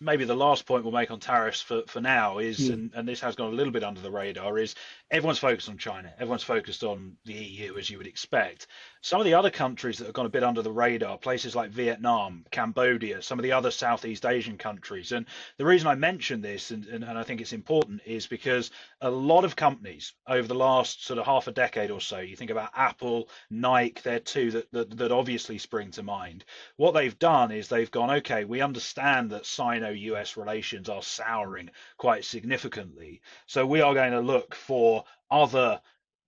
maybe the last point we'll make on tariffs for now is, Mm. and this has gone a little bit under the radar, is everyone's focused on China. Everyone's focused on the EU, as you would expect. Some of the other countries that have gone a bit under the radar, places like Vietnam, Cambodia, some of the other Southeast Asian countries. And the reason I mention this, and I think it's important, is because a lot of companies over the last sort of half a decade or so, you think about Apple, Nike, they're two that obviously spring to mind. What they've done is they've gone, okay, we understand that Sino-US relations are souring quite significantly. So we are going to look for other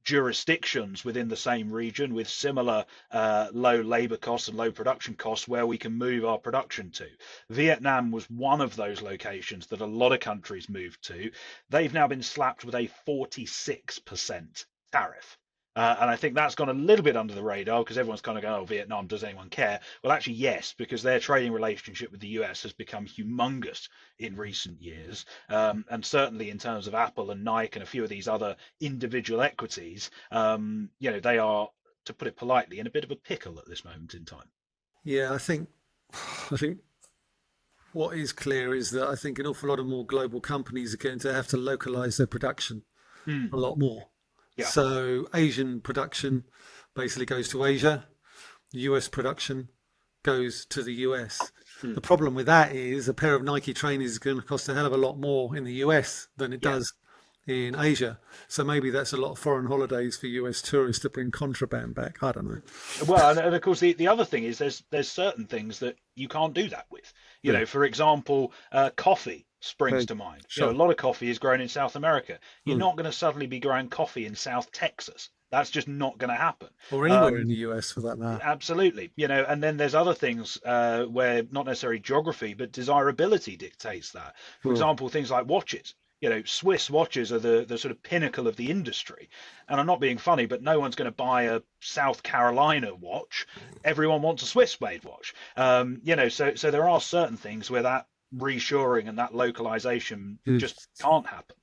jurisdictions within the same region with similar low labor costs and low production costs where we can move our production to. Vietnam was one of those locations that a lot of countries moved to. They've now been slapped with a 46% tariff. And I think that's gone a little bit under the radar because everyone's kind of going, oh, Vietnam, does anyone care? Well, actually, yes, because their trading relationship with the US has become humongous in recent years. And certainly in terms of Apple and Nike and a few of these other individual equities, they are, to put it politely, in a bit of a pickle at this moment in time. Yeah, I think what is clear is that I think an awful lot of more global companies are going to have to localize their production Mm, a lot more. yeah. So Asian production basically goes to Asia, US production goes to the US. Mm, The problem with that is a pair of Nike trainers is going to cost a hell of a lot more in the US than it yeah. does in Asia. So maybe that's a lot of foreign holidays for US tourists to bring contraband back. I don't know. Well, and of course, the other thing is there's certain things that you can't do that with. Yeah. For example, coffee springs Okay. to mind. A Sure. lot of coffee is grown in South America. You're Hmm. not going to suddenly be growing coffee in South Texas. That's just not going to happen. Or anywhere in Um, the US for that matter. Absolutely. And then there's other things where not necessarily geography, but desirability dictates that. For Hmm. example, things like watches. Swiss watches are the sort of pinnacle of the industry. And I'm not being funny, but no one's going to buy a South Carolina watch. Everyone wants a Swiss made watch. So there are certain things where that reshoring and that localization just It's can't happen.